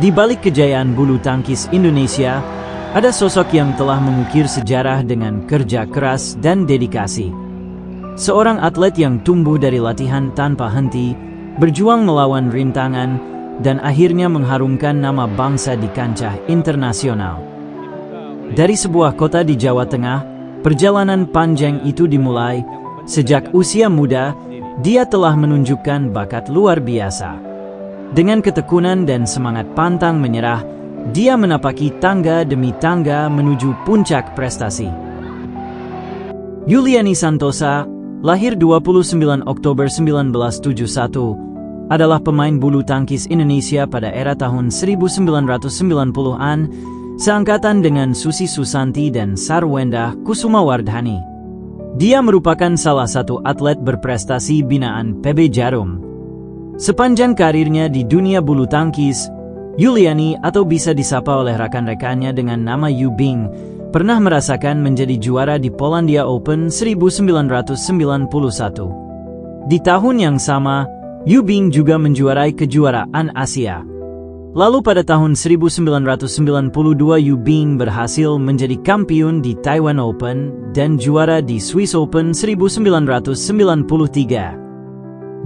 Di balik kejayaan bulu tangkis Indonesia, ada sosok yang telah mengukir sejarah dengan kerja keras dan dedikasi. Seorang atlet yang tumbuh dari latihan tanpa henti, berjuang melawan rintangan, dan akhirnya mengharumkan nama bangsa di kancah internasional. Dari sebuah kota di Jawa Tengah, perjalanan panjang itu dimulai. Sejak usia muda, dia telah menunjukkan bakat luar biasa. Dengan ketekunan dan semangat pantang menyerah, dia menapaki tangga demi tangga menuju puncak prestasi. Yuliani Santosa, lahir 29 Oktober 1971, adalah pemain bulu tangkis Indonesia pada era tahun 1990-an, seangkatan dengan Susi Susanti dan Sarwenda Kusumawardhani. Dia merupakan salah satu atlet berprestasi binaan PB Jarum. Sepanjang karirnya di dunia bulu tangkis, Yuliani, atau bisa disapa oleh rekan-rekannya dengan nama Yu Bing, pernah merasakan menjadi juara di Polandia Open 1991. Di tahun yang sama, Yu Bing juga menjuarai kejuaraan Asia. Lalu pada tahun 1992 Yu Bing berhasil menjadi kampiun di Taiwan Open dan juara di Swiss Open 1993.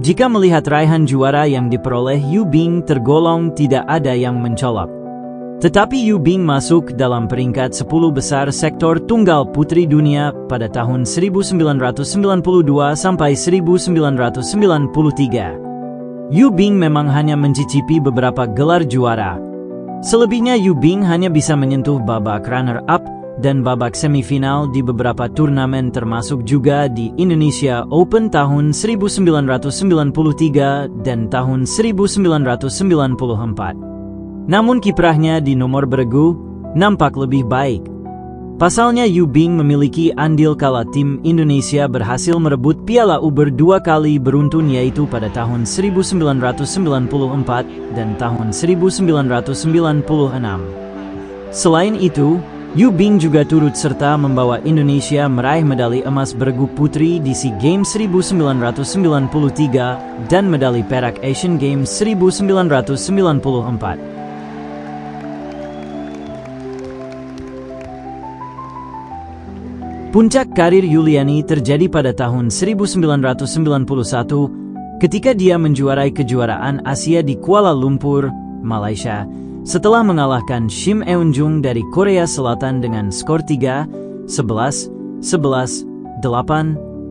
Jika melihat raihan juara yang diperoleh Yu Bing, tergolong tidak ada yang mencolok. Tetapi Yu Bing masuk dalam peringkat 10 besar sektor tunggal putri dunia pada tahun 1992 sampai 1993. Yu Bing memang hanya mencicipi beberapa gelar juara. Selebihnya Yu Bing hanya bisa menyentuh babak runner-up dan babak semifinal di beberapa turnamen, termasuk juga di Indonesia Open tahun 1993 dan tahun 1994. Namun kiprahnya di nomor beregu nampak lebih baik. Pasalnya Yu Bing memiliki andil kala tim Indonesia berhasil merebut Piala Uber 2 kali beruntun, yaitu pada tahun 1994 dan tahun 1996. Selain itu, Yu Bing juga turut serta membawa Indonesia meraih medali emas beregu putri di SEA Games 1993 dan medali perak Asian Games 1994. Puncak karir Yuliani terjadi pada tahun 1991 ketika dia menjuarai kejuaraan Asia di Kuala Lumpur, Malaysia, setelah mengalahkan Shim Eun-jung dari Korea Selatan dengan skor 3-11, 11-8,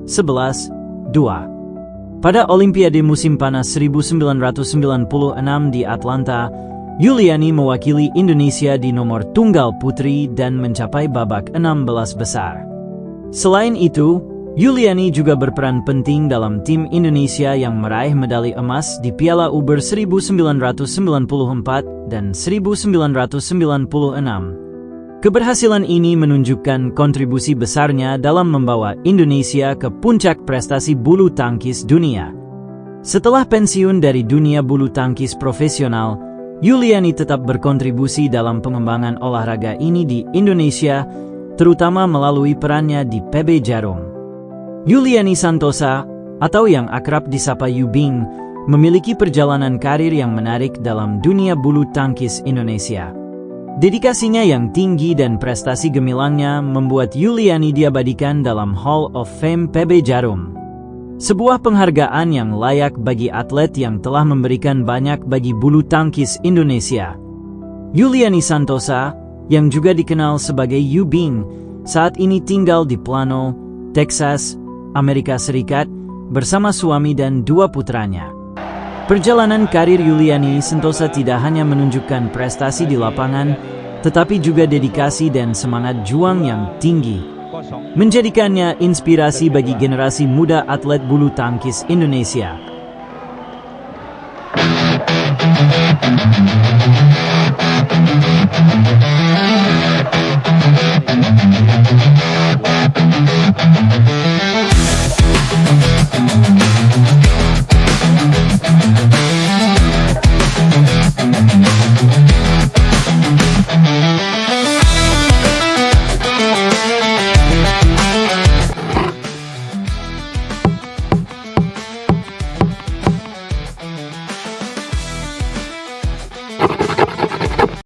11-2. Pada Olimpiade musim panas 1996 di Atlanta, Yuliani mewakili Indonesia di nomor tunggal putri dan mencapai babak 16 besar. Selain itu, Yuliani juga berperan penting dalam tim Indonesia yang meraih medali emas di Piala Uber 1994 dan 1996. Keberhasilan ini menunjukkan kontribusi besarnya dalam membawa Indonesia ke puncak prestasi bulu tangkis dunia. Setelah pensiun dari dunia bulu tangkis profesional, Yuliani tetap berkontribusi dalam pengembangan olahraga ini di Indonesia, terutama melalui perannya di PB Jarum. Yuliani Santosa, atau yang akrab disapa Yu Bing, memiliki perjalanan karir yang menarik dalam dunia bulu tangkis Indonesia. Dedikasinya yang tinggi dan prestasi gemilangnya membuat Yuliani diabadikan dalam Hall of Fame PB Jarum. Sebuah penghargaan yang layak bagi atlet yang telah memberikan banyak bagi bulu tangkis Indonesia. Yuliani Santosa, yang juga dikenal sebagai Yu Bing, saat ini tinggal di Plano, Texas, Amerika Serikat, bersama suami dan 2 putranya. Perjalanan karir Yuliani Santosa tidak hanya menunjukkan prestasi di lapangan, tetapi juga dedikasi dan semangat juang yang tinggi, menjadikannya inspirasi bagi generasi muda atlet bulu tangkis Indonesia.